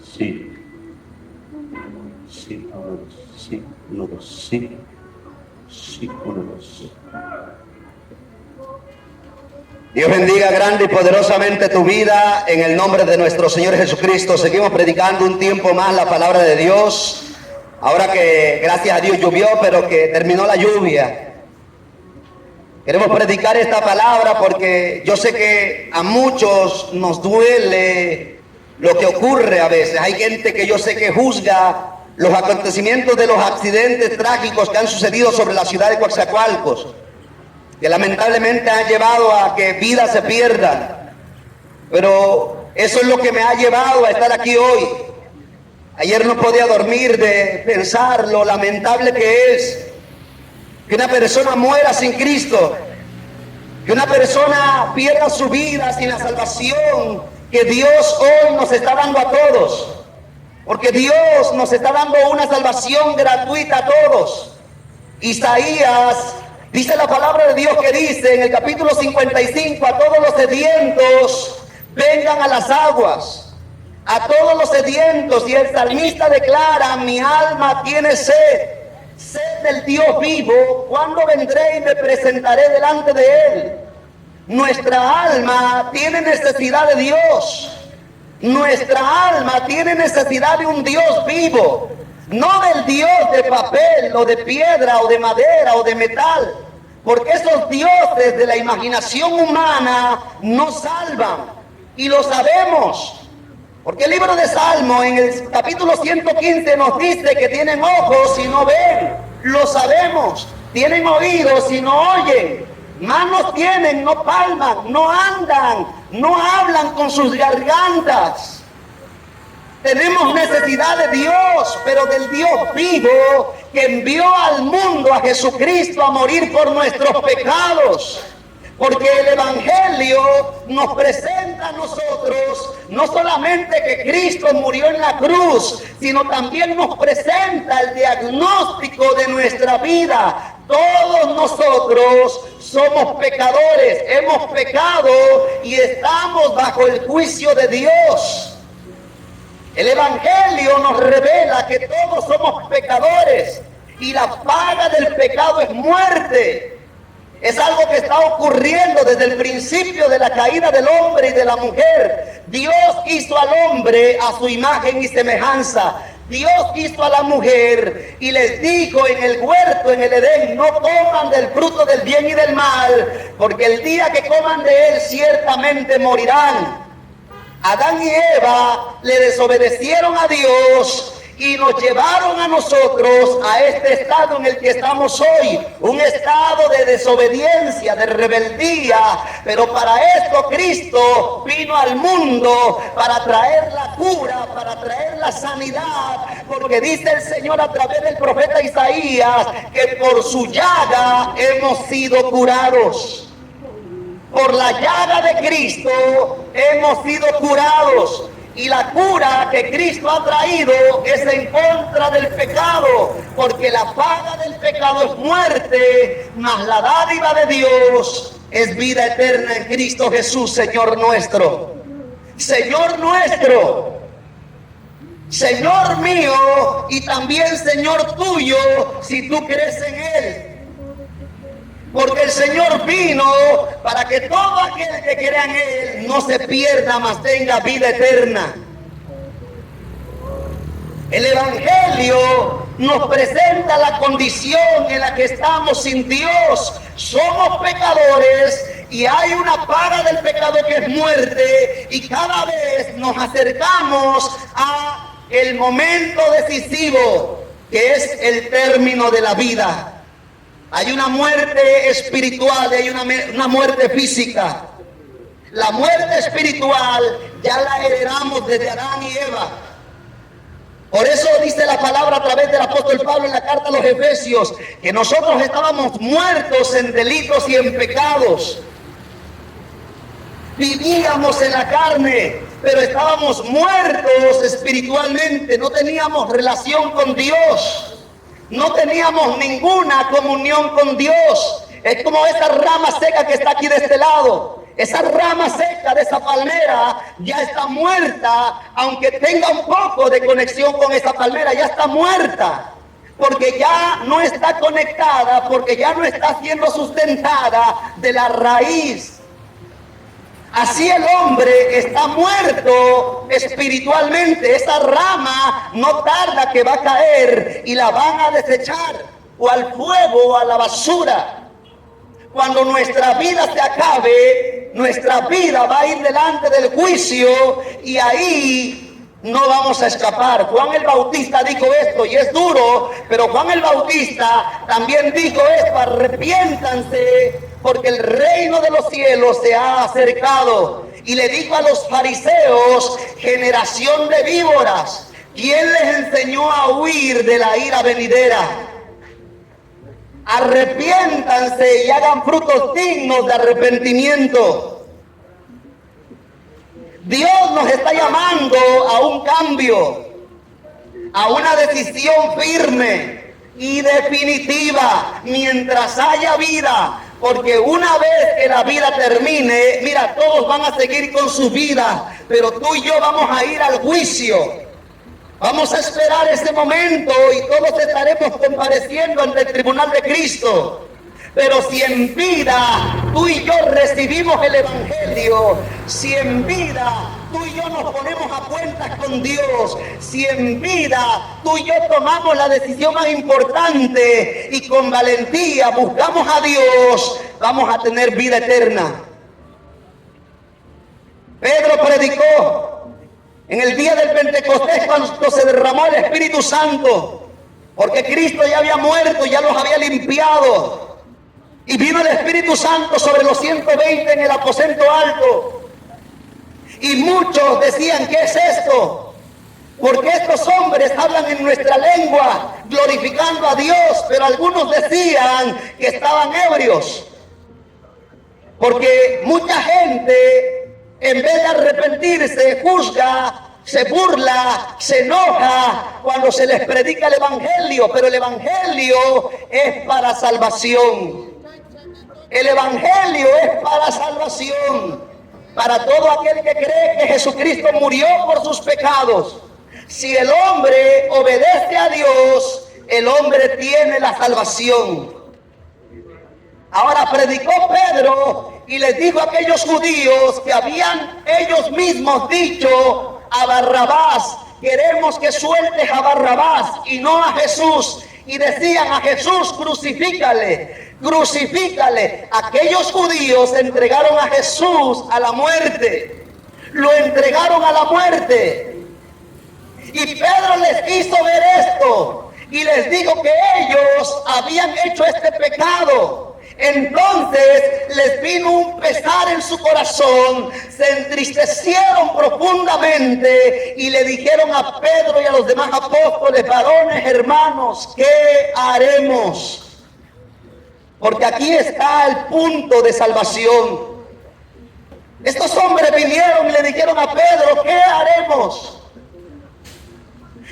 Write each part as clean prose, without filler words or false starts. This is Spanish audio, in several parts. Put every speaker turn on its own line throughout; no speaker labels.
Sí. Sí, uno, dos. Sí, uno, dos. Sí. Sí, uno, dos.
Dios bendiga grande y poderosamente tu vida en el nombre de nuestro Señor Jesucristo. Seguimos predicando un tiempo más la palabra de Dios. Ahora que gracias a Dios llovió, pero que terminó la lluvia. Queremos predicar esta palabra porque yo sé que a muchos nos duele lo que ocurre a veces. Hay gente que yo sé que juzga los acontecimientos de los accidentes trágicos que han sucedido sobre la ciudad de Coatzacoalcos, que lamentablemente han llevado a que vidas se pierdan. Pero eso es lo que me ha llevado a estar aquí hoy. Ayer no podía dormir de pensar lo lamentable que es que una persona muera sin Cristo, que una persona pierda su vida sin la salvación que Dios hoy nos está dando a todos. Porque Dios nos está dando una salvación gratuita a todos. Isaías dice la palabra de Dios que dice en el capítulo 55, a todos los sedientos vengan a las aguas, a todos los sedientos. Y el salmista declara, mi alma tiene sed, sed del Dios vivo. ¿Cuándo vendré y me presentaré delante de Él? Nuestra alma tiene necesidad de Dios. Nuestra alma tiene necesidad de un Dios vivo, no del Dios de papel o de piedra o de madera o de metal, porque esos dioses de la imaginación humana no salvan, y lo sabemos, porque el libro de Salmo en el capítulo 115 nos dice que tienen ojos y no ven, lo sabemos, tienen oídos y no oyen, manos tienen, no palman, no andan, no hablan con sus gargantas. Tenemos necesidad de Dios, pero del Dios vivo que envió al mundo a Jesucristo a morir por nuestros pecados. Porque el Evangelio nos presenta a nosotros no solamente que Cristo murió en la cruz, sino también nos presenta el diagnóstico de nuestra vida. Todos nosotros somos pecadores, hemos pecado y estamos bajo el juicio de Dios. El Evangelio nos revela que todos somos pecadores y la paga del pecado es muerte. Es algo que está ocurriendo desde el principio de la caída del hombre y de la mujer. Dios hizo al hombre a su imagen y semejanza. Dios hizo a la mujer y les dijo en el huerto, en el Edén, no coman del fruto del bien y del mal, porque el día que coman de él ciertamente morirán. Adán y Eva le desobedecieron a Dios y nos llevaron a nosotros a este estado en el que estamos hoy, un estado de desobediencia, de rebeldía, pero para esto Cristo vino al mundo, para traer la cura, para traer la sanidad, porque dice el Señor a través del profeta Isaías que por su llaga hemos sido curados. Por la llaga de Cristo hemos sido curados. Y la cura que Cristo ha traído es en contra del pecado, porque la paga del pecado es muerte, mas la dádiva de Dios es vida eterna en Cristo Jesús, Señor nuestro. Señor nuestro, Señor mío y también Señor tuyo, si tú crees en Él. Porque el Señor vino para que todo aquel que crea en Él no se pierda, mas tenga vida eterna. El Evangelio nos presenta la condición en la que estamos sin Dios. Somos pecadores y hay una paga del pecado que es muerte, y cada vez nos acercamos a el momento decisivo que es el término de la vida. Hay una muerte espiritual y hay una muerte física. La muerte espiritual ya la heredamos desde Adán y Eva. Por eso dice la palabra a través del apóstol Pablo en la carta a los Efesios, que nosotros estábamos muertos en delitos y en pecados. Vivíamos en la carne, pero estábamos muertos espiritualmente, no teníamos relación con Dios. No teníamos ninguna comunión con Dios. Es como esta rama seca que está aquí de este lado. Esa rama seca de esa palmera ya está muerta, aunque tenga un poco de conexión con esa palmera, ya está muerta. Porque ya no está conectada, porque ya no está siendo sustentada de la raíz. Así el hombre está muerto espiritualmente. Esa rama no tarda que va a caer y la van a desechar o al fuego o a la basura. Cuando nuestra vida se acabe, nuestra vida va a ir delante del juicio y ahí no vamos a escapar. Juan el Bautista dijo esto y es duro, pero Juan el Bautista también dijo esto: arrepiéntanse porque el reino de los cielos se ha acercado. Y le dijo a los fariseos: generación de víboras, ¿quién les enseñó a huir de la ira venidera? Arrepiéntanse y hagan frutos dignos de arrepentimiento. Dios nos está llamando a un cambio, a una decisión firme y definitiva mientras haya vida. Porque una vez que la vida termine, mira, todos van a seguir con su vida, pero tú y yo vamos a ir al juicio. Vamos a esperar ese momento y todos estaremos compareciendo ante el tribunal de Cristo. Pero si en vida tú y yo recibimos el Evangelio, si en vida tú y yo nos ponemos a cuentas con Dios, si en vida tú y yo tomamos la decisión más importante y con valentía buscamos a Dios, vamos a tener vida eterna. Pedro predicó en el día del Pentecostés cuando se derramó el Espíritu Santo, porque Cristo ya había muerto, ya los había limpiado. Y vino el Espíritu Santo sobre los 120 en el aposento alto. Y muchos decían: ¿qué es esto? Porque estos hombres hablan en nuestra lengua, glorificando a Dios. Pero algunos decían que estaban ebrios. Porque mucha gente, en vez de arrepentirse, juzga, se burla, se enoja cuando se les predica el Evangelio. Pero el Evangelio es para salvación. El Evangelio es para salvación, para todo aquel que cree que Jesucristo murió por sus pecados. Si el hombre obedece a Dios, el hombre tiene la salvación. Ahora predicó Pedro y les dijo a aquellos judíos que habían ellos mismos dicho a Barrabás: queremos que sueltes a Barrabás y no a Jesús. Y decían: a Jesús crucifícale. Crucifícale. Aquellos judíos entregaron a Jesús a la muerte. Lo entregaron a la muerte. Y Pedro les hizo ver esto y les dijo que ellos habían hecho este pecado. Entonces les vino un pesar en su corazón, se entristecieron profundamente y le dijeron a Pedro y a los demás apóstoles: varones, hermanos, ¿qué haremos? Porque aquí está el punto de salvación. Estos hombres vinieron y le dijeron a Pedro: ¿qué haremos?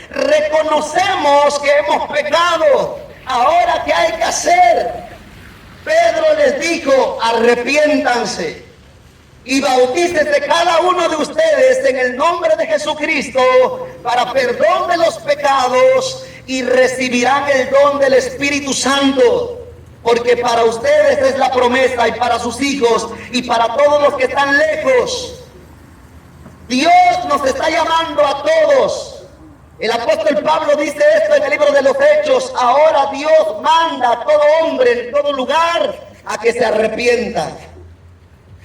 Reconocemos que hemos pecado. Ahora, ¿qué hay que hacer? Pedro les dijo: arrepiéntanse y bautícese cada uno de ustedes en el nombre de Jesucristo para perdón de los pecados y recibirán el don del Espíritu Santo. Porque para ustedes es la promesa, y para sus hijos, y para todos los que están lejos. Dios nos está llamando a todos. El apóstol Pablo dice esto en el libro de los Hechos: ahora Dios manda a todo hombre en todo lugar a que se arrepienta.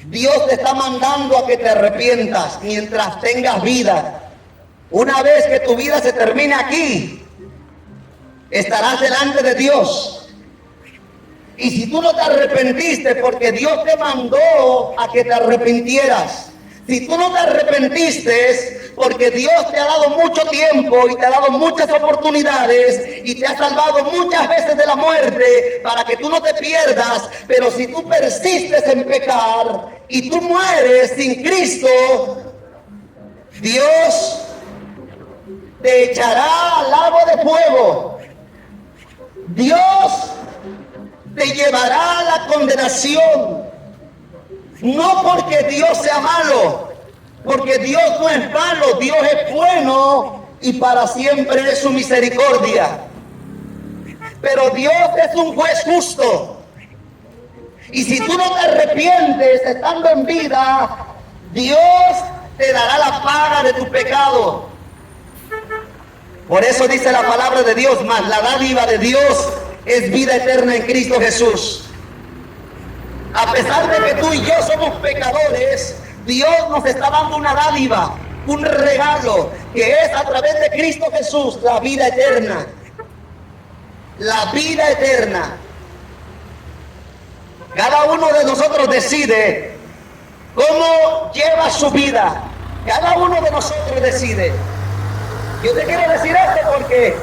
Dios te está mandando a que te arrepientas mientras tengas vida. Una vez que tu vida se termine aquí, estarás delante de Dios. Y si tú no te arrepentiste, porque Dios te mandó a que te arrepintieras. Si tú no te arrepentiste, porque Dios te ha dado mucho tiempo y te ha dado muchas oportunidades y te ha salvado muchas veces de la muerte para que tú no te pierdas. Pero si tú persistes en pecar y tú mueres sin Cristo, Dios te echará al lago de fuego. Dios te llevará a la condenación. No porque Dios sea malo, porque Dios no es malo, Dios es bueno y para siempre es su misericordia. Pero Dios es un juez justo. Y si tú no te arrepientes estando en vida, Dios te dará la paga de tu pecado. Por eso dice la palabra de Dios, más la dádiva de Dios es vida eterna en Cristo Jesús. A pesar de que tú y yo somos pecadores, Dios nos está dando una dádiva, un regalo, que es a través de Cristo Jesús, la vida eterna. La vida eterna. Cada uno de nosotros decide cómo lleva su vida. Cada uno de nosotros decide. Yo te quiero decir esto porque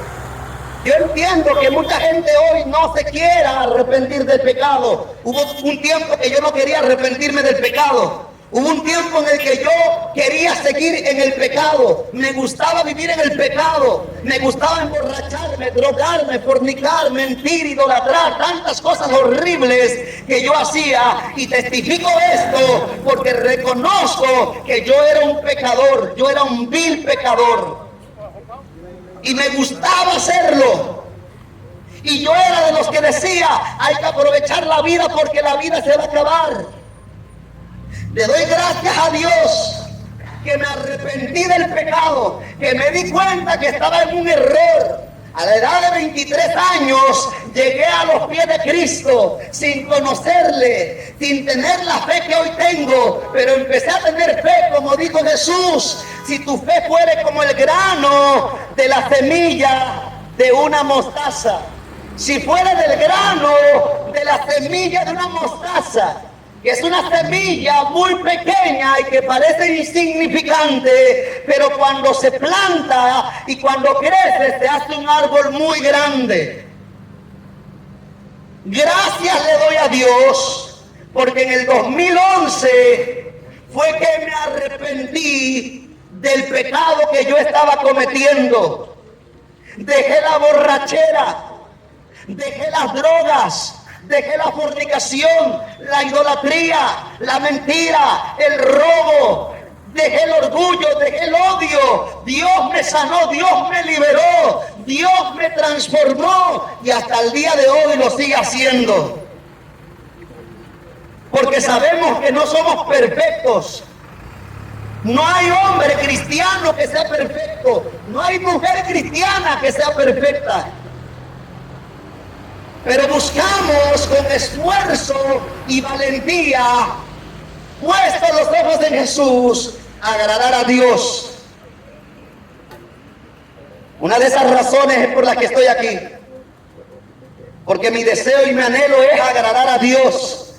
yo entiendo que mucha gente hoy no se quiera arrepentir del pecado. Hubo un tiempo que yo no quería arrepentirme del pecado. Hubo un tiempo en el que yo quería seguir en el pecado. Me gustaba vivir en el pecado. Me gustaba emborracharme, drogarme, fornicar, mentir, idolatrar. Tantas cosas horribles que yo hacía. Y testifico esto porque reconozco que yo era un pecador. Yo era un vil pecador. Y me gustaba hacerlo. Y yo era de los que decía, hay que aprovechar la vida porque la vida se va a acabar. Le doy gracias a Dios que me arrepentí del pecado, que me di cuenta que estaba en un error. A la edad de 23 años llegué a los pies de Cristo sin conocerle, sin tener la fe que hoy tengo, pero empecé a tener fe, como dijo Jesús, si tu fe fuere como el grano de la semilla de una mostaza. Si fuera del grano de la semilla de una mostaza, que es una semilla muy pequeña y que parece insignificante, pero cuando se planta y cuando crece se hace un árbol muy grande. Gracias le doy a Dios, porque en el 2011 fue que me arrepentí del pecado que yo estaba cometiendo. Dejé la borrachera, dejé las drogas, dejé la fornicación, la idolatría, la mentira, el robo, dejé el orgullo, dejé el odio. Dios me sanó, Dios me liberó, Dios me transformó y hasta el día de hoy lo sigue haciendo. Porque sabemos que no somos perfectos. No hay hombre cristiano que sea perfecto, no hay mujer cristiana que sea perfecta. Pero buscamos con esfuerzo y valentía, puestos los ojos en Jesús, agradar a Dios. Una de esas razones es por las que estoy aquí. Porque mi deseo y mi anhelo es agradar a Dios.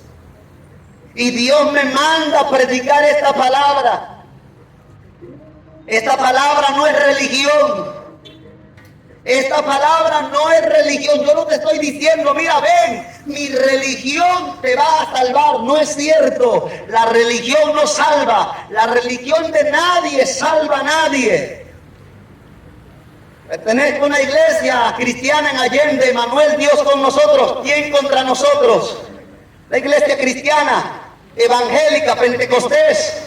Y Dios me manda a predicar esta palabra. Esta palabra no es religión. Esta palabra no es religión. Yo no te estoy diciendo, mira, ven, mi religión te va a salvar. No es cierto. La religión no salva. La religión de nadie salva a nadie. Pertenezco a una iglesia cristiana en Allende. Manuel, Dios con nosotros. ¿Quién contra nosotros? La iglesia cristiana, evangélica, pentecostés.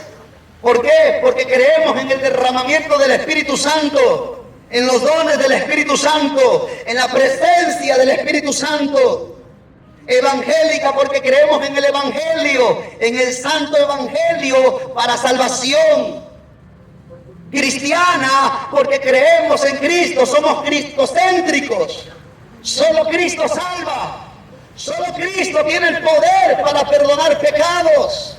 ¿Por qué? Porque creemos en el derramamiento del Espíritu Santo, en los dones del Espíritu Santo, en la presencia del Espíritu Santo. Evangélica porque creemos en el Evangelio, en el Santo Evangelio para salvación. Cristiana porque creemos en Cristo, somos cristocéntricos. Solo Cristo salva. Solo Cristo tiene el poder para perdonar pecados.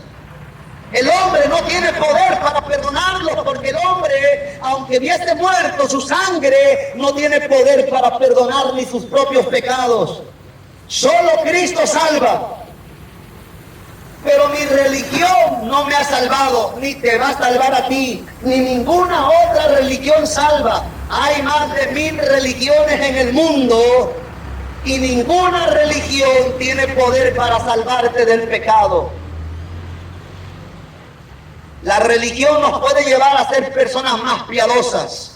El hombre no tiene poder para perdonarlo, porque el hombre, aunque hubiese muerto, su sangre no tiene poder para perdonar ni sus propios pecados. Solo Cristo salva. Pero mi religión no me ha salvado, ni te va a salvar a ti, ni ninguna otra religión salva. Hay más de 1000 religiones en el mundo y ninguna religión tiene poder para salvarte del pecado. La religión nos puede llevar a ser personas más piadosas.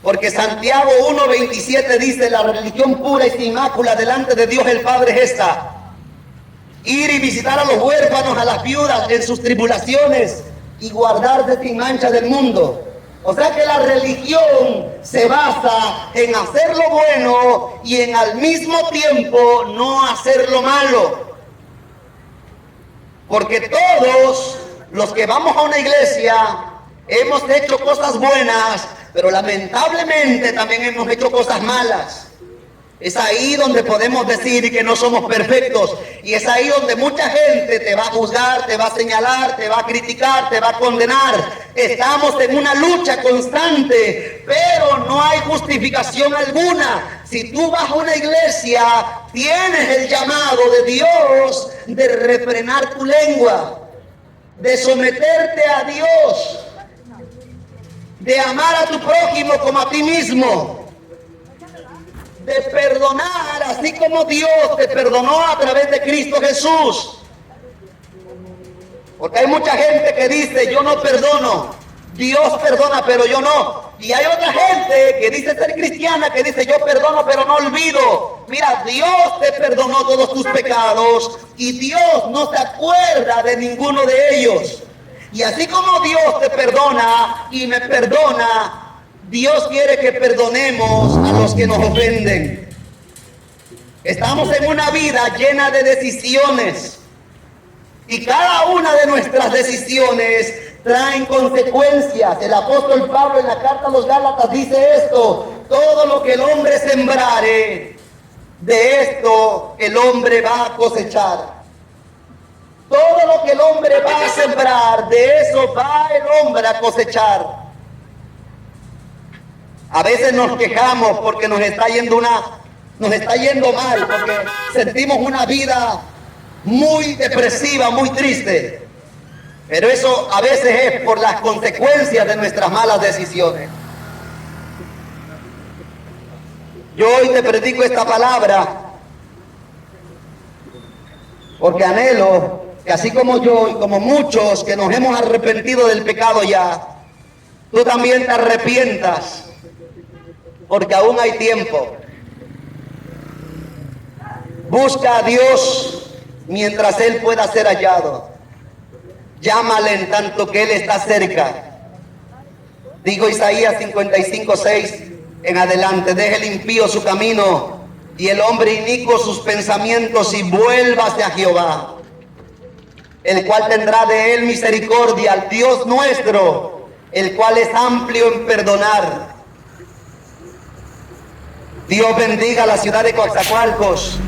Porque Santiago 1:27 dice, la religión pura y sin mácula delante de Dios el Padre es esta. ir y visitar a los huérfanos, a las viudas en sus tribulaciones y guardarse sin mancha del mundo. O sea que la religión se basa en hacer lo bueno y en al mismo tiempo no hacer lo malo. Porque todos los que vamos a una iglesia hemos hecho cosas buenas, pero lamentablemente también hemos hecho cosas malas. Es ahí donde podemos decir que no somos perfectos. Y es ahí donde mucha gente te va a juzgar, te va a señalar, te va a criticar, te va a condenar. Estamos en una lucha constante, pero no hay justificación alguna. Si tú vas a una iglesia, tienes el llamado de Dios de refrenar tu lengua, de someterte a Dios, de amar a tu prójimo como a ti mismo, de perdonar así como Dios te perdonó a través de Cristo Jesús. Porque hay mucha gente que dice, yo no perdono, Dios perdona pero yo no. Y hay otra gente que dice ser cristiana, que dice, yo perdono pero no olvido. Mira, Dios te perdonó todos tus pecados y Dios no se acuerda de ninguno de ellos. Y así como Dios te perdona y me perdona, Dios quiere que perdonemos a los que nos ofenden. Estamos en una vida llena de decisiones y cada una de nuestras decisiones traen consecuencias. El apóstol Pablo en la carta a los Gálatas dice esto: todo lo que el hombre sembrare, de esto el hombre va a cosechar. Todo lo que el hombre va a sembrar, de eso va el hombre a cosechar. A veces nos quejamos porque nos está yendo mal, porque sentimos una vida muy depresiva, muy triste. Pero eso a veces es por las consecuencias de nuestras malas decisiones. Yo hoy te predico esta palabra porque anhelo que así como yo y como muchos que nos hemos arrepentido del pecado ya, tú también te arrepientas. Porque aún hay tiempo. Busca a Dios mientras Él pueda ser hallado. Llámale en tanto que Él está cerca. Dijo Isaías 55:6 en adelante: deje el impío su camino y el hombre inicuo sus pensamientos y vuélvase a Jehová, el cual tendrá de él misericordia, al Dios nuestro, el cual es amplio en perdonar. Dios bendiga la ciudad de Coatzacoalcos.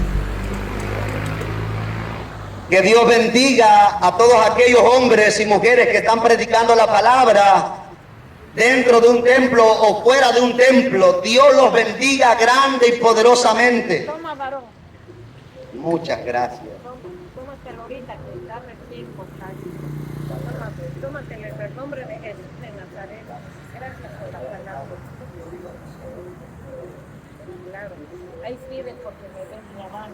Que Dios bendiga a todos aquellos hombres y mujeres que están predicando la palabra dentro de un templo o fuera de un templo. Dios los bendiga grande y poderosamente.
Toma, varón.
Muchas gracias.
Tómatelo ahorita que está recién cortado. Tómatelo en el nombre de Jesús de Nazaret. Gracias por la palabra. Claro, ahí escribe porque me ven trabajo,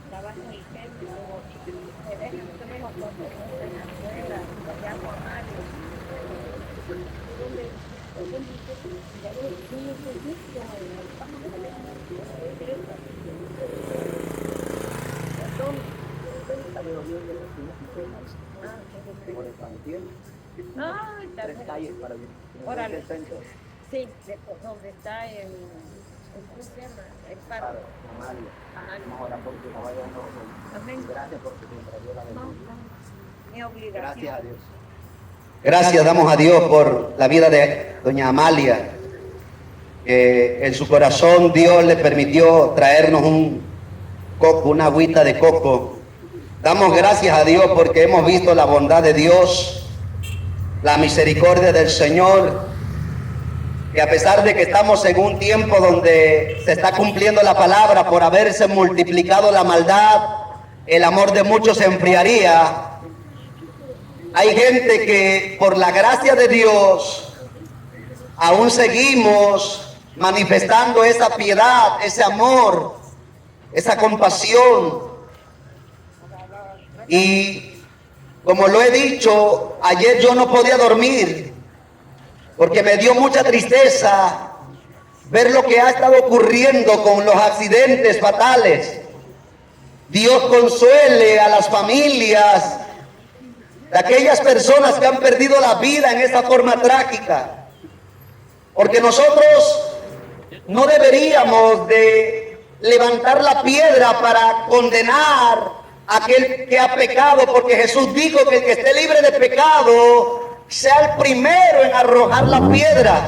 trabajo en el templo, me dejan tenemos cosas en la escuela, allá por Mario. Tres calles para vivir. Órale. Sí, donde está el ¿cómo se llama? El paro. Amén. Gracias por tu tiempo. Mi obligación.
Gracias a Dios. Gracias damos a Dios por la vida de doña Amalia, que en su corazón Dios le permitió traernos un coco, una agüita de coco. Damos gracias a Dios porque hemos visto la bondad de Dios, la misericordia del Señor, que a pesar de que estamos en un tiempo donde se está cumpliendo la palabra, por haberse multiplicado la maldad, el amor de muchos se enfriaría. Hay gente que por la gracia de Dios aún seguimos manifestando esa piedad, ese amor, esa compasión. Y como lo he dicho, ayer yo no podía dormir porque me dio mucha tristeza ver lo que ha estado ocurriendo con los accidentes fatales. Dios consuele a las familias de aquellas personas que han perdido la vida en esta forma trágica. Porque nosotros no deberíamos de levantar la piedra para condenar a aquel que ha pecado, porque Jesús dijo que el que esté libre de pecado sea el primero en arrojar la piedra.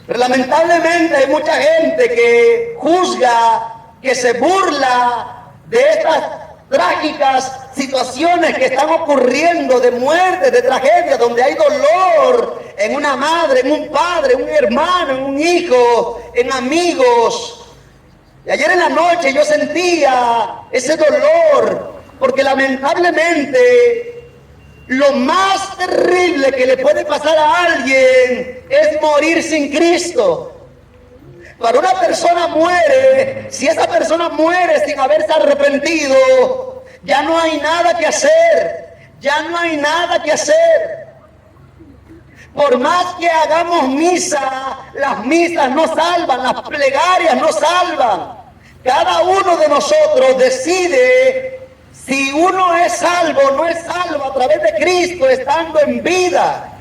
Pero lamentablemente hay mucha gente que juzga, que se burla de estas trágicas situaciones que están ocurriendo, de muerte, de tragedia, donde hay dolor en una madre, en un padre, en un hermano, en un hijo, en amigos. Y ayer en la noche yo sentía ese dolor, porque lamentablemente lo más terrible que le puede pasar a alguien es morir sin Cristo. Cuando una persona muere, si esa persona muere sin haberse arrepentido, ya no hay nada que hacer, ya no hay nada que hacer. Por más que hagamos misa, las misas no salvan, las plegarias no salvan. Cada uno de nosotros decide si uno es salvo o no es salvo a través de Cristo, estando en vida.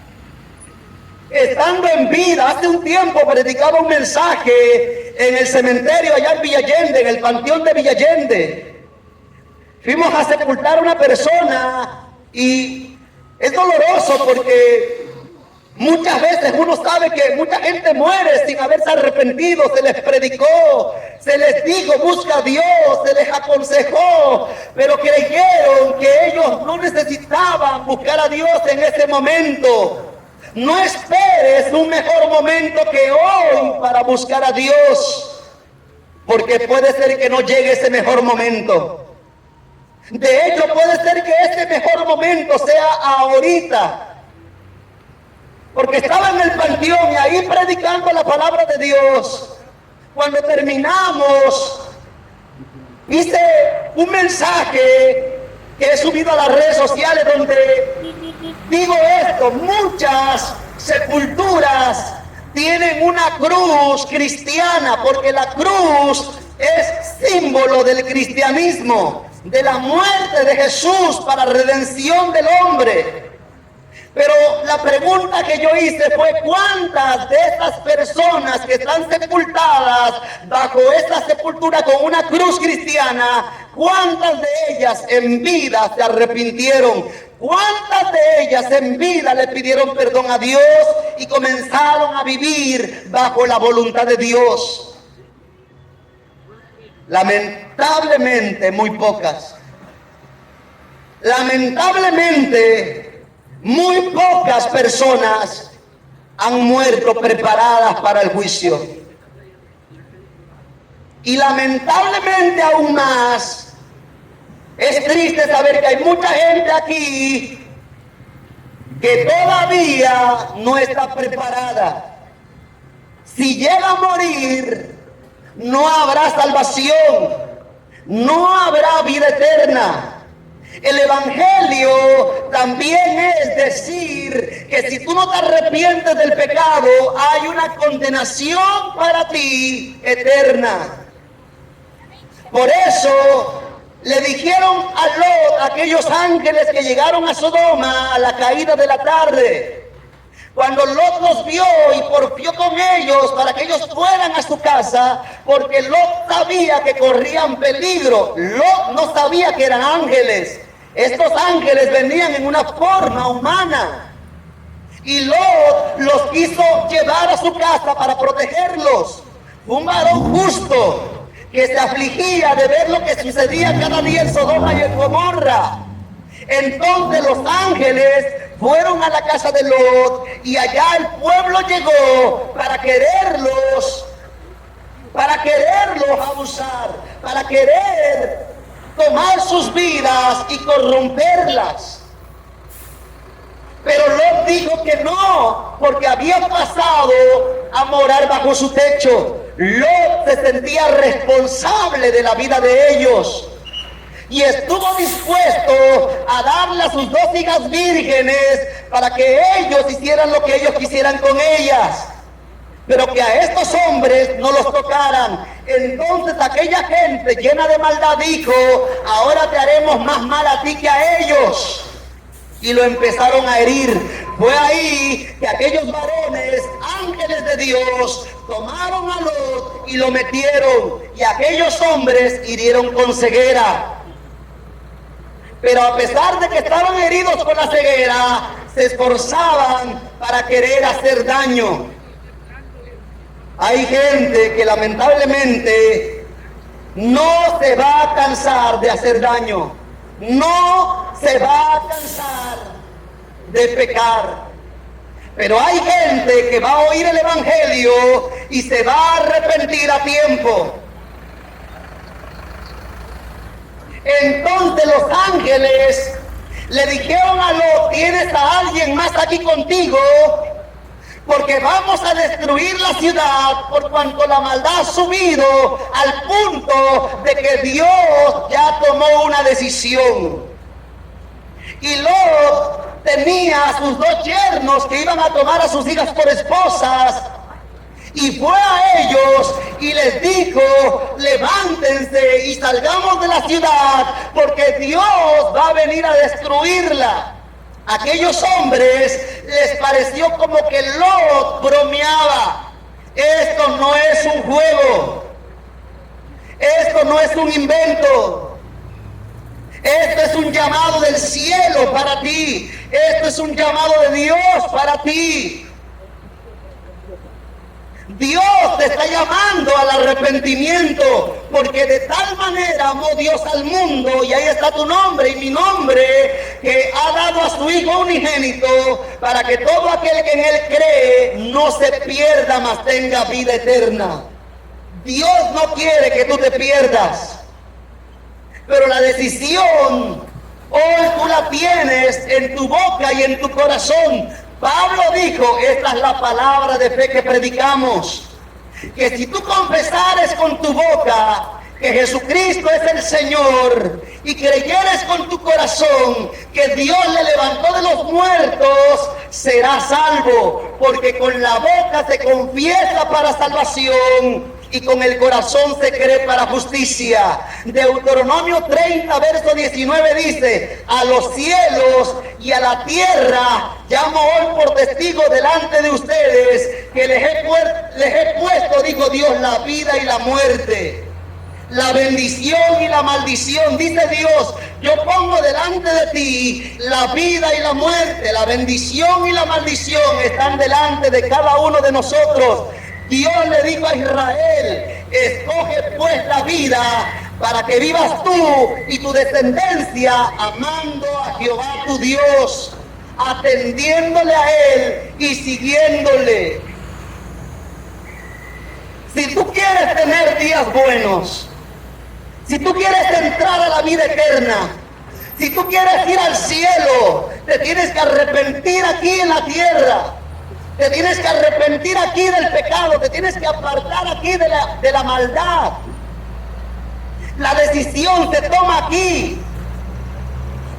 Estando en vida. Hace un tiempo predicaba un mensaje en el cementerio allá en Villa Allende, en el panteón de Villa Allende. Fuimos a sepultar a una persona y es doloroso porque muchas veces uno sabe que mucha gente muere sin haberse arrepentido. Se les predicó, se les dijo busca a Dios, se les aconsejó, pero creyeron que ellos no necesitaban buscar a Dios en ese momento. No esperes un mejor momento que hoy para buscar a Dios, porque puede ser que no llegue ese mejor momento. De hecho, puede ser que ese mejor momento sea ahorita, porque estaba en el panteón y ahí predicando la palabra de Dios. Cuando terminamos, hice un mensaje que he subido a las redes sociales donde digo esto: muchas sepulturas tienen una cruz cristiana, porque la cruz es símbolo del cristianismo, de la muerte de Jesús para redención del hombre. Pero la pregunta que yo hice fue: ¿cuántas de estas personas que están sepultadas bajo esta sepultura con una cruz cristiana, cuántas de ellas en vida se arrepintieron? ¿Cuántas de ellas en vida le pidieron perdón a Dios y comenzaron a vivir bajo la voluntad de Dios? Lamentablemente, muy pocas. Lamentablemente, muy pocas personas han muerto preparadas para el juicio. Y lamentablemente aún más, es triste saber que hay mucha gente aquí que todavía no está preparada. Si llega a morir, no habrá salvación, no habrá vida eterna. El evangelio también es decir que si tú no te arrepientes del pecado, hay una condenación para ti eterna. Por eso le dijeron a Lot, aquellos ángeles que llegaron a Sodoma a la caída de la tarde, cuando Lot los vio y porfió con ellos para que ellos fueran a su casa, porque Lot sabía que corrían peligro. Lot no sabía que eran ángeles. Estos ángeles venían en una forma humana y Lot los quiso llevar a su casa para protegerlos. Un varón justo que se afligía de ver lo que sucedía cada día en Sodoma y en Gomorra. Entonces los ángeles fueron a la casa de Lot y allá el pueblo llegó para quererlos abusar, para querer tomar sus vidas y corromperlas. Pero Lot dijo que no, porque había pasado a morar bajo su techo. Lot se sentía responsable de la vida de ellos y estuvo dispuesto a darle a sus dos hijas vírgenes para que ellos hicieran lo que ellos quisieran con ellas. pero que a estos hombres no los tocaran. Entonces aquella gente llena de maldad dijo: ahora te haremos más mal a ti que a ellos. Y lo empezaron a herir. Fue ahí que aquellos varones, ángeles de Dios, tomaron a Lot y lo metieron. Y aquellos hombres hirieron con ceguera. Pero a pesar de que estaban heridos con la ceguera, se esforzaban para querer hacer daño. Hay gente que lamentablemente no se va a cansar de hacer daño. No se va a cansar de pecar. Pero hay gente que va a oír el evangelio y se va a arrepentir a tiempo. Entonces los ángeles le dijeron a Lot: ¿tienes a alguien más aquí contigo? Porque vamos a destruir la ciudad por cuanto la maldad ha subido al punto de que Dios ya tomó una decisión. Y Lot tenía a sus 2 yernos que iban a tomar a sus hijas por esposas. Y fue a ellos y les dijo: levántense y salgamos de la ciudad, porque Dios va a venir a destruirla. Aquellos hombres les pareció como que Lot bromeaba. Esto no es un juego. Esto no es un invento. Esto es un llamado del cielo para ti. Esto es un llamado de Dios para ti. Dios te está llamando al arrepentimiento, porque de tal manera amó Dios al mundo, y ahí está tu nombre y mi nombre, que ha dado a su Hijo unigénito, para que todo aquel que en Él cree no se pierda, mas tenga vida eterna. Dios no quiere que tú te pierdas, pero la decisión hoy tú la tienes en tu boca y en tu corazón. Pablo dijo: esta es la palabra de fe que predicamos, que si tú confesares con tu boca que Jesucristo es el Señor y creyeres con tu corazón que Dios le levantó de los muertos, serás salvo, porque con la boca se confiesa para salvación y con el corazón se cree para justicia. Deuteronomio 30, verso 19 dice: a los cielos y a la tierra llamo hoy por testigo delante de ustedes que les he puesto, dijo Dios, la vida y la muerte, la bendición y la maldición. Dice Dios: yo pongo delante de ti la vida y la muerte, la bendición y la maldición están delante de cada uno de nosotros. Dios le dijo a Israel: escoge pues la vida para que vivas tú y tu descendencia amando a Jehová tu Dios, atendiéndole a Él y siguiéndole. Si tú quieres tener días buenos, si tú quieres entrar a la vida eterna, si tú quieres ir al cielo, te tienes que arrepentir aquí en la tierra. Te tienes que arrepentir aquí del pecado, te tienes que apartar aquí de la maldad. La decisión se toma aquí.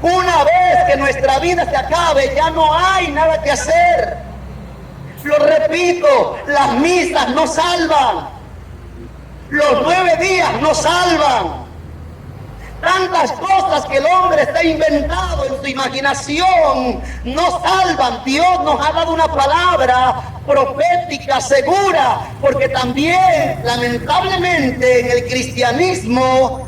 Una vez que nuestra vida se acabe, ya no hay nada que hacer. Lo repito, las misas no salvan. Los 9 días no salvan. Tantas cosas que el hombre está inventado en su imaginación no salvan. Dios nos ha dado una palabra profética segura, porque también lamentablemente en el cristianismo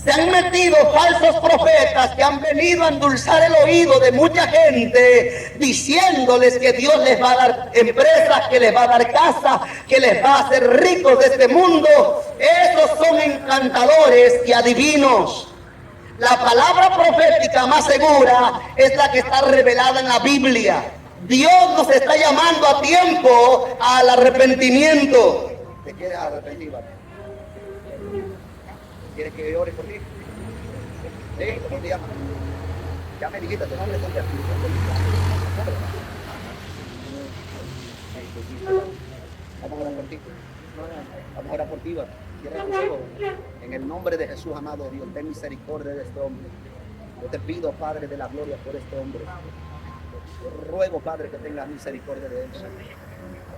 se han metido falsos profetas que han venido a endulzar el oído de mucha gente, diciéndoles que Dios les va a dar empresas, que les va a dar casa, que les va a hacer ricos de este mundo. Esos son encantadores y adivinos. La palabra profética más segura es la que está revelada en la Biblia. Dios nos está llamando a tiempo al arrepentimiento. ¿Te quieres arrepentir? ¿Quieres que yo ore por ti? ¿Sí? ¿Cómo te llamas? Ya me dijiste tu nombre, Santiago. Vamos a orar por ti. Vamos a orar por ti. ¿Quieres consejo? En el nombre de Jesús, amado Dios, ten misericordia de este hombre. Yo te pido, Padre de la gloria, por este hombre. Ruego, Padre, que tengas misericordia de él, Señor.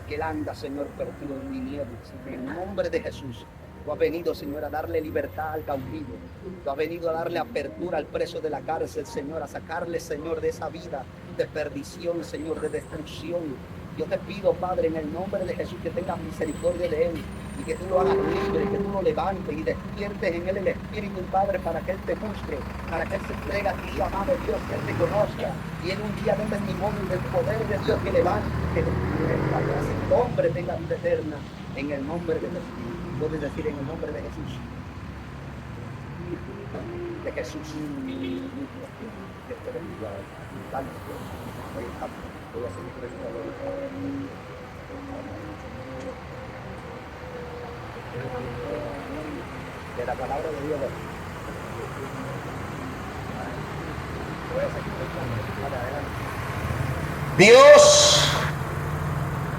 Que él anda, Señor, perdido en nieblas. En el nombre de Jesús. Tú has venido, Señor, a darle libertad al cautivo. Tú has venido a darle apertura al preso de la cárcel, Señor, a sacarle, Señor, de esa vida de perdición, Señor, de destrucción. Yo te pido, Padre, en el nombre de Jesús, que tengas misericordia de él y que tú lo hagas libre, que tú lo levantes y despiertes en él el Espíritu, Padre, para que él te busque, para que él se entregue a ti, amado Dios, que él te conozca y en un día de testimonio del poder de Dios que levante, que ese hombre tenga vida eterna, en el nombre de Jesús. Puedes decir en el nombre de Jesús. De Jesús. De la palabra de Dios. Dios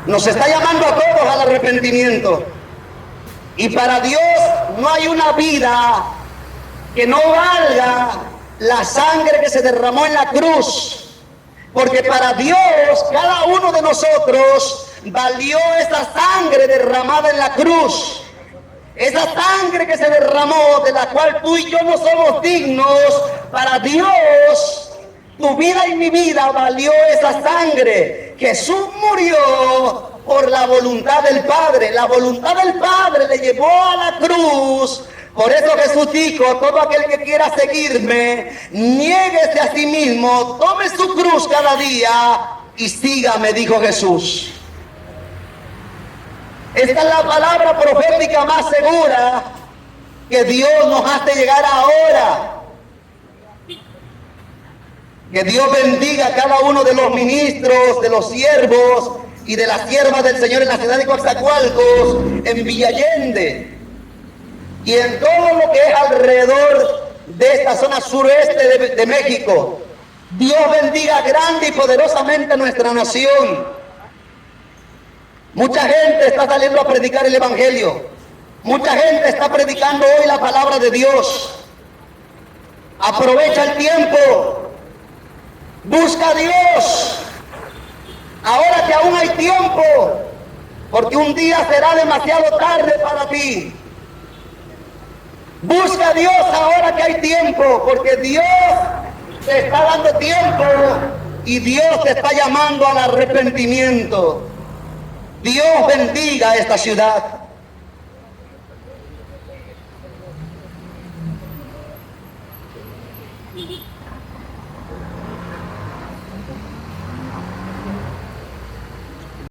nos está llamando a todos al arrepentimiento. Y para Dios no hay una vida que no valga la sangre que se derramó en la cruz. Porque para Dios, cada uno de nosotros valió esa sangre derramada en la cruz. Esa sangre que se derramó, de la cual tú y yo no somos dignos, para Dios, tu vida y mi vida valió esa sangre. Jesús murió por la voluntad del Padre. La voluntad del Padre le llevó a la cruz. Por eso Jesús dijo: todo aquel que quiera seguirme, niéguese a sí mismo, tome su cruz cada día y sígame, dijo Jesús. Esta es la palabra profética más segura que Dios nos hace llegar ahora. Que Dios bendiga a cada uno de los ministros, de los siervos y de las siervas del Señor en la ciudad de Coatzacoalcos, en Villa Allende y en todo lo que es alrededor de esta zona suroeste de México. Dios bendiga grande y poderosamente a nuestra nación. Mucha gente está saliendo a predicar el Evangelio. Mucha gente está predicando hoy la palabra de Dios. Aprovecha el tiempo. Busca a Dios. Ahora que aún hay tiempo, porque un día será demasiado tarde para ti. Busca a Dios ahora que hay tiempo, porque Dios te está dando tiempo y Dios te está llamando al arrepentimiento. Dios bendiga esta ciudad.